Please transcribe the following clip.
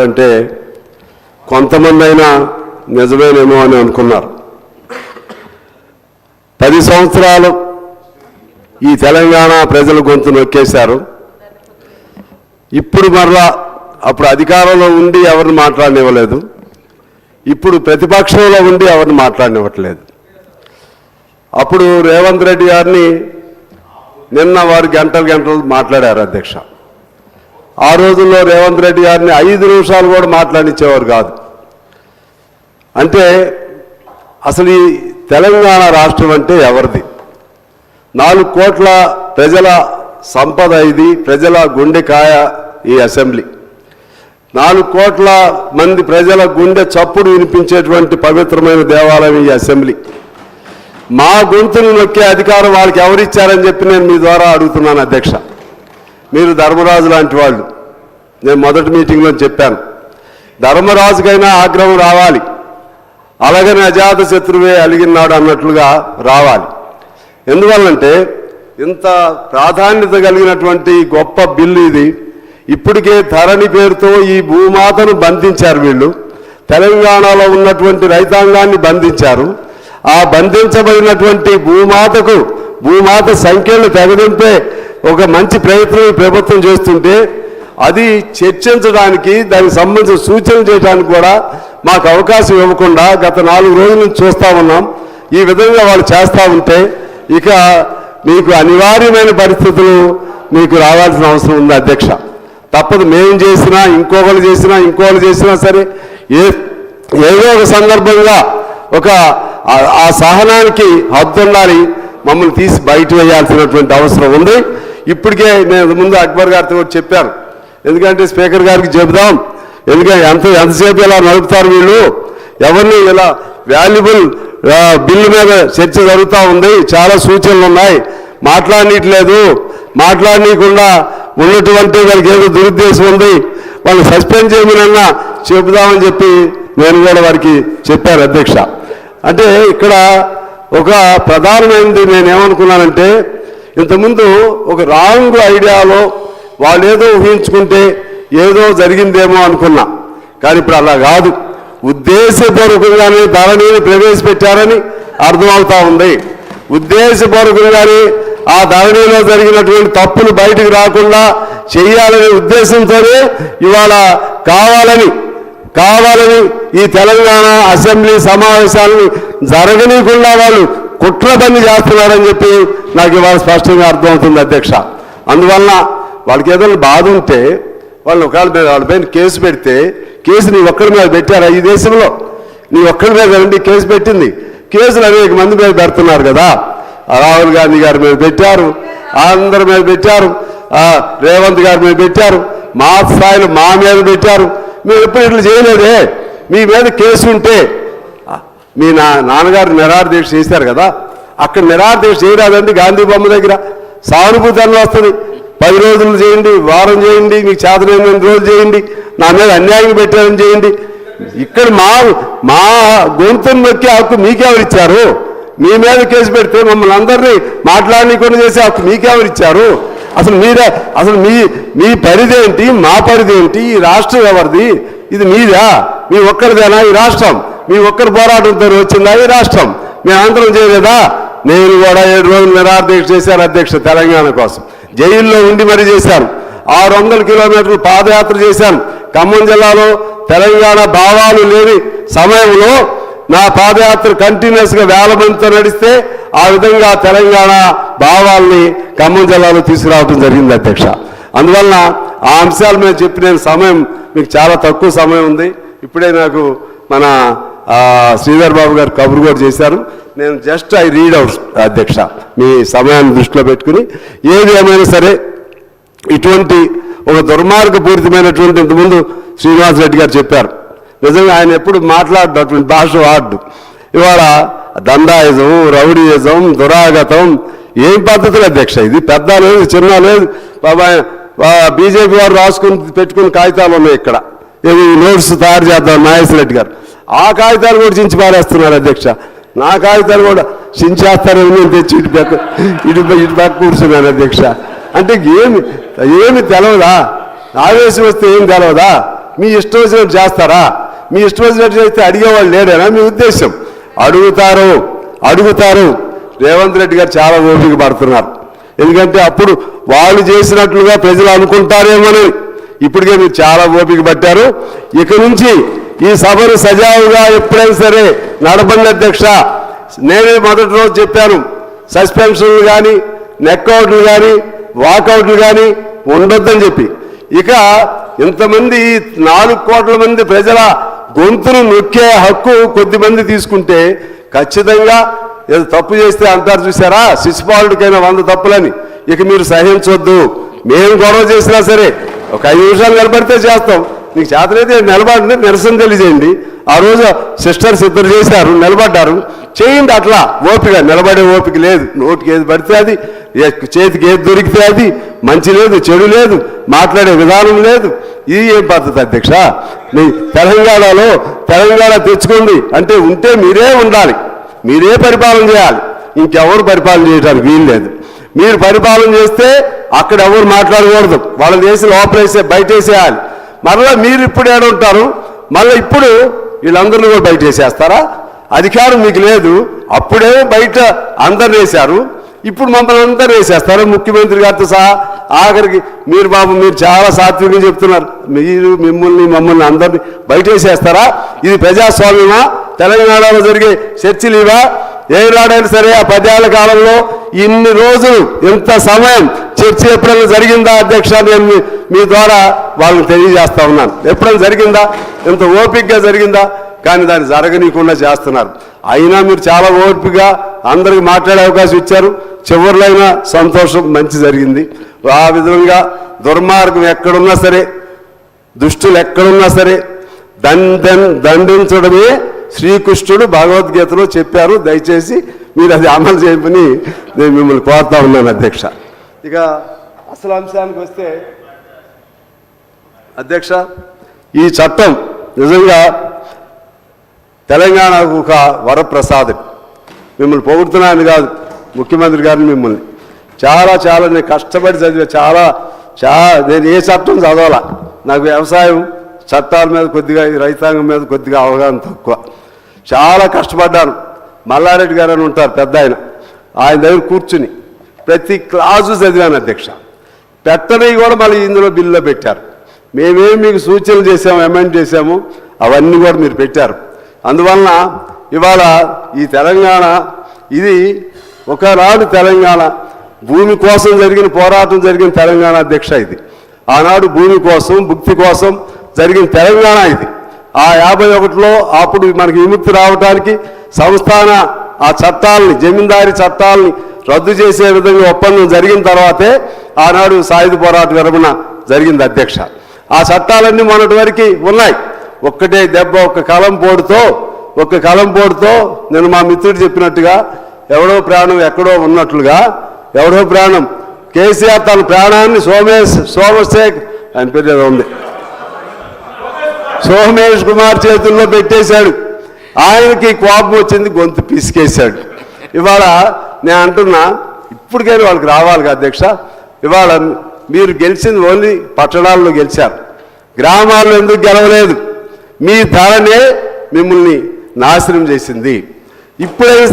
అంటే కొంతమంది అయినా నిజమేనేమో అని అనుకున్నారు. 10 సంవత్సరాలు ఈ తెలంగాణ ప్రజల గొంతు నొక్కేశారు. ఇప్పుడు మరలా అప్పుడు అధికారంలో ఉండి ఎవరిని మాట్లాడనివ్వలేదు, ఇప్పుడు ప్రతిపక్షంలో ఉండి ఎవరిని మాట్లాడనివ్వట్లేదు. అప్పుడు రేవంత్ రెడ్డి గారిని నిన్న వారు గంటలు మాట్లాడారు అధ్యక్ష. ఆ రోజుల్లో రేవంత్ రెడ్డి గారిని 5 నిమిషాలు కూడా మాట్లాడించేవారు కాదు. అంటే అసలు ఈ తెలంగాణ రాష్ట్రం అంటే ఎవరిది? 4 కోట్ల ప్రజల సంపద ఇది, ప్రజల గుండెకాయ ఈ అసెంబ్లీ. 4 కోట్ల మంది ప్రజల గుండె చప్పుడు వినిపించేటువంటి పవిత్రమైన దేవాలయం ఈ అసెంబ్లీ. మా గొంతును నొక్కే అధికారం వాళ్ళకి ఎవరిచ్చారని చెప్పి నేను మీ ద్వారా అడుగుతున్నాను అధ్యక్ష. మీరు ధర్మరాజు లాంటి వాళ్ళు. నేను మొదటి మీటింగ్లో చెప్పాను, ధర్మరాజుకైనా ఆగ్రహం రావాలి, అలాగని అజాత శత్రువే అలిగినాడు అన్నట్లుగా రావాలి. ఎందువల్లంటే ఇంత ప్రాధాన్యత కలిగినటువంటి గొప్ప బిల్లు ఇది. ఇప్పటికే ధరణి పేరుతో ఈ భూమాతను బంధించారు వీళ్ళు. తెలంగాణలో ఉన్నటువంటి రైతాంగాన్ని బంధించారు. ఆ బంధించబడినటువంటి భూమాత సంఖ్యలను తెగదింపే ఒక మంచి ప్రయత్నం ప్రభుత్వం చేస్తుంటే అది చర్చించడానికి, దానికి సంబంధించిన సూచనలు చేయడానికి కూడా మాకు అవకాశం ఇవ్వకుండా గత 4 రోజుల నుంచి చూస్తూ ఉన్నాం. ఈ విధంగా వాళ్ళు చేస్తూ ఉంటే ఇక మీకు అనివార్యమైన పరిస్థితులు మీకు రావాల్సిన అవసరం ఉంది అధ్యక్ష. తప్పదు. మేము చేసినా ఇంకొకరు చేసినా సరే ఏదో ఒక సందర్భంగా ఆ సహనానికి హద్దు ఉండాలి. మమ్మల్ని తీసి బయట వేయాల్సినటువంటి అవసరం ఉంది. ఇప్పటికే నేను ముందు అక్బర్ గారితో కూడా చెప్పాను, ఎందుకంటే స్పీకర్ గారికి చెబుదాం, ఎందుకంటే ఎంతసేపు ఇలా నడుపుతారు వీళ్ళు, ఎవరిని ఇలా వాల్యుబుల్ బిల్లు మీద చర్చ జరుగుతూ ఉంది, చాలా సూచనలు ఉన్నాయి, మాట్లాడనీయకుండా ఉన్నటువంటి వాళ్ళకి ఏదో దురుద్దేశం ఉంది, వాళ్ళని సస్పెండ్ చేయమనన్నా చెబుదామని చెప్పి నేను కూడా వారికి చెప్పాను అధ్యక్ష. అంటే ఇక్కడ ఒక ప్రధానమైనది నేనేమనుకున్నానంటే, ఇంతకుముందు ఒక రాంగ్ ఐడియాలో వాళ్ళు ఏదో ఊహించుకుంటే ఏదో జరిగిందేమో అనుకున్నా. కానీ ఇప్పుడు అలా కాదు, ఉద్దేశపూర్వకంగానే ధరణిని ప్రవేశపెట్టారని అర్థమవుతా ఉంది. ఉద్దేశపూర్వకంగానే ఆ ధరణిలో జరిగినటువంటి తప్పులు బయటకు రాకుండా చేయాలనే ఉద్దేశంతోనే ఇవాళ కావాలని ఈ తెలంగాణ అసెంబ్లీ సమావేశాలను జరగనీయకుండా వాళ్ళు కుట్ర పని చేస్తున్నారని చెప్పి నాకు ఇవాళ స్పష్టంగా అర్థమవుతుంది అధ్యక్ష. అందువలన వాళ్ళకి ఏదైనా బాధ ఉంటే వాళ్ళు వాళ్ళపైన కేసు పెడితే, కేసు నీ ఒక్కడి మీద పెట్టారా? ఈ దేశంలో నీ ఒక్కడి మీద రండి కేసు పెట్టింది. కేసులు అనేక మంది మీద పెడుతున్నారు కదా. రాహుల్ గాంధీ గారి మీద పెట్టారు, అందరి మీద పెట్టారు, రేవంత్ గారి మీద పెట్టారు, మా స్థాయిలో మా మీద పెట్టారు. మీరు ఎప్పుడు ఇట్లా చేయలేదే. మీ మీద కేసు ఉంటే మీ నాన్నగారు నిరాహార దీక్ష చేశారు కదా, అక్కడ నిరాహార దీక్ష చేయరాదండి. గాంధీ బొమ్మ దగ్గర సానుభూతి అని వస్తుంది. 10 రోజులు చేయండి, వారం చేయండి, మీకు చేతనైన రోజులు చేయండి, నా మీద అన్యాయం పెట్టారని చేయండి. ఇక్కడ మా గొంతును నొక్కే హక్కు మీకెవరిచ్చారు? మీ మీద కేసు పెడితే మమ్మల్ని అందరినీ మాట్లాడనీయకుండా చేసే హక్కు మీకెవరిచ్చారు? అసలు మీ పరిధి ఏంటి, మా పరిధి ఏంటి? ఈ రాష్ట్రం ఎవరిది? ఇది మీదా? మీ ఒక్కరిదేనా ఈ రాష్ట్రం? మీ ఒక్కరి పోరాటంతో వచ్చిందా ఈ రాష్ట్రం? మేమందరం చేయలేదా? నేను కూడా 7 రోజులు నిరాహార దీక్ష చేశాను అధ్యక్ష, తెలంగాణ కోసం. జైల్లో ఉండి మరీ చేశాను. 600 కిలోమీటర్లు పాదయాత్ర చేశాను. ఖమ్మం జిల్లాలో తెలంగాణ భావాలు లేని సమయంలో నా పాదయాత్ర కంటిన్యూస్గా వేల మందితో నడిస్తే ఆ విధంగా తెలంగాణ భావాల్ని ఖమ్మం జిల్లాలో తీసుకురావడం జరిగింది అధ్యక్ష. అందువలన ఆ అంశాల మీద చెప్పిన సమయం మీకు చాలా తక్కువ సమయం ఉంది. ఇప్పుడే నాకు మన శ్రీధర్ బాబు గారు కబురు కూడా చేశారు. నేను జస్ట్ ఐ రీడ్ అవుట్ అధ్యక్ష, మీ సమయాన్ని దృష్టిలో పెట్టుకుని. ఏది ఏమైనా సరే ఇటువంటి ఒక దుర్మార్గపూరితమైనటువంటి ఇంతకుముందు శ్రీనివాస్ రెడ్డి గారు చెప్పారు, నిజంగా ఆయన ఎప్పుడు మాట్లాడినటువంటి భాష వాడు. ఇవాళ దండాయిజం, రౌడీయిజం, దురాగతం ఏం పద్ధతులు అధ్యక్ష? ఇది పెద్ద లేదు, చిన్న లేదు. బీజేపీ వారు పెట్టుకున్న కాగితాలు ఉన్నాయి ఇక్కడ, ఇవి నోట్స్ తయారు చేద్దాం నాగేశ్వర రెడ్డి గారు. ఆ కాగితాలు కూడా చించి పారేస్తున్నారు అధ్యక్ష. నా కాగితాలు కూడా చించేస్తారని నేను తెచ్చి ఇటు పక్క కూర్చున్నాను అధ్యక్ష. అంటే ఏమి తెలవదా? ఆవేశం వస్తే ఏం తెలవదా? మీ ఇష్టం వచ్చినట్టు చేస్తారా? మీ ఇష్టం వచ్చినట్టు చేస్తే అడిగేవాళ్ళు లేడేనా మీ ఉద్దేశం? అడుగుతారు. రేవంత్ రెడ్డి గారు చాలా ఓపిక పడుతున్నారు. ఎందుకంటే అప్పుడు వాళ్ళు చేసినట్లుగా ప్రజలు అనుకుంటారేమోనని. ఇప్పటికే మీరు చాలా ఓపిక పట్టారు. ఇక నుంచి ఈ సభను సజావుగా ఎప్పుడైనా సరే నడపండి అధ్యక్ష. నేనే మొదటి రోజు చెప్పాను, సస్పెన్షన్లు కానీ, నెక్అవుట్లు కానీ, వాకౌట్లు కానీ ఉండొద్దని చెప్పి. ఇక ఇంతమంది 4 కోట్ల మంది ప్రజల గొంతును నొక్కే హక్కు కొద్దిమంది తీసుకుంటే ఖచ్చితంగా ఏదో తప్పు చేస్తే అంటారు చూసారా, శిశుపాలుడికైనా 100 తప్పులని. ఇక మీరు సహించొద్దు. మేము గొడవ చేసినా సరే ఒక 5 నిమిషాలు నిలబడితే చేస్తాం. నీకు చేతనైతే నిలబడి నిరసన తెలియజేయండి. ఆ రోజు సిస్టర్స్ ఇద్దరు చేశారు, నిలబడ్డారు. చేయండి అట్లా. ఓపిక, నిలబడే ఓపిక లేదు. నోటికి ఏది పడితే అది, చేతికి ఏది దొరికితే అది. మంచి లేదు, చెడు లేదు, మాట్లాడే విధానం లేదు. ఇది ఏం పద్ధతి అధ్యక్ష? మీ తెలంగాణ తెచ్చుకోండి అంటే ఉంటే మీరే ఉండాలి, మీరే పరిపాలన చేయాలి. ఇంకెవరు పరిపాలన చేయడానికి వీలు లేదు. మీరు పరిపాలన చేస్తే అక్కడ ఎవరు మాట్లాడకూడదు. వాళ్ళ దేశం లోపలేసే బయటేసేయాలి. మరలా మీరు ఇప్పుడు ఏడుంటారు, మళ్ళీ ఇప్పుడు వీళ్ళందరినీ కూడా బయట వేసేస్తారా? అధికారం మీకు లేదు. అప్పుడే బయట అందరు వేశారు, ఇప్పుడు మమ్మల్ని అందరూ వేసేస్తారు, ముఖ్యమంత్రి గారితో సహా. ఆఖరికి మీరు మీరు చాలా సాత్వికంగా చెప్తున్నారు, మమ్మల్ని అందరినీ బయట వేసేస్తారా? ఇది ప్రజాస్వామ్యమా? తెలంగాణలో జరిగే చర్చలు ఇవా? ఏ నాడైనా సరే ఆ 10 ఏళ్ల కాలంలో ఇన్ని రోజులు ఇంత సమయం చర్చ ఎప్పుడైనా జరిగిందా అధ్యక్ష? నేను మీ ద్వారా వాళ్ళని తెలియజేస్తా ఉన్నాను. ఎప్పుడైనా జరిగిందా? ఇంత ఓపికగా జరిగిందా? కానీ దాన్ని జరగనీయకుండా చేస్తున్నారు. అయినా మీరు చాలా ఓపికగా అందరికి మాట్లాడే అవకాశం ఇచ్చారు. చివరిలో అయినా సంతోషం, మంచి జరిగింది. ఆ విధంగా దుర్మార్గం ఎక్కడున్నా సరే, దుష్టులు ఎక్కడున్నా సరే దండించడమే శ్రీకృష్ణుడు భగవద్గీతలో చెప్పారు. దయచేసి మీరు అది అమలు చేయమని నేను మిమ్మల్ని కోరుతా ఉన్నాను అధ్యక్ష. ఇక అసలు అంశానికి వస్తే అధ్యక్ష, ఈ చట్టం నిజంగా తెలంగాణకు ఒక వరప్రసాదం. మిమ్మల్ని పొగుడుతున్నాను కాదు, ముఖ్యమంత్రి గారిని మిమ్మల్ని చాలా నేను కష్టపడి చదివా. నేను ఏ చట్టం చదవాలా. నాకు వ్యవసాయం చట్టాల మీద కొద్దిగా, రైతాంగం మీద కొద్దిగా అవగాహన తక్కువ. చాలా కష్టపడ్డాను. మల్లారెడ్డి గారు అని ఉంటారు పెద్ద ఆయన దగ్గర కూర్చుని ప్రతి క్లాసు చదివాను అధ్యక్ష. పెట్టనివి కూడా మళ్ళీ ఇందులో బిల్లులో పెట్టారు. మేమేమి మీకు సూచనలు చేసాము, అమెండ్ చేసాము, అవన్నీ కూడా మీరు పెట్టారు. అందువలన ఇవాళ ఈ తెలంగాణ, ఇది ఒకనాడు తెలంగాణ భూమి కోసం జరిగిన పోరాటం జరిగిన తెలంగాణ అధ్యక్ష. ఇది ఆనాడు భూమి కోసం, భుక్తి కోసం జరిగిన తెలంగాణ ఇది. ఆ 51లో అప్పుడు మనకి విముక్తి రావడానికి సంస్థాన ఆ చట్టాలని, జమీందారీ చట్టాలని రద్దు చేసే విధంగా ఒప్పందం జరిగిన తర్వాతే ఆనాడు సాయుధ పోరాట విరమణ జరిగింది అధ్యక్ష. ఆ చట్టాలన్నీ మొన్నటి వరకు ఉన్నాయి. ఒక్కటే దెబ్బ, ఒక్క కలం పోడుతో నేను మా మిత్రుడు చెప్పినట్టుగా ఎవడో ప్రాణం ఎక్కడో ఉన్నట్లుగా, ఎవడో ప్రాణం కేసీఆర్ తన ప్రాణాన్ని సోమశేఖర్ ఆయన పేరు ఏదో ఉంది, సోమేష్ కుమార్ చేతుల్లో పెట్టేశాడు. ఆయనకి కోపం వచ్చింది, గొంతు పిసికేశాడు. ఇవాళ నేను అంటున్నా, ఇప్పటికైనా వాళ్ళకి రావాలి అధ్యక్ష. ఇవాళ మీరు గెలిచింది ఓన్లీ పట్టణాల్లో గెలిచారు, గ్రామాల్లో ఎందుకు గెలవలేదు? మీ ధరనే మిమ్మల్ని నాశనం చేసింది. ఇప్పుడైనా సరే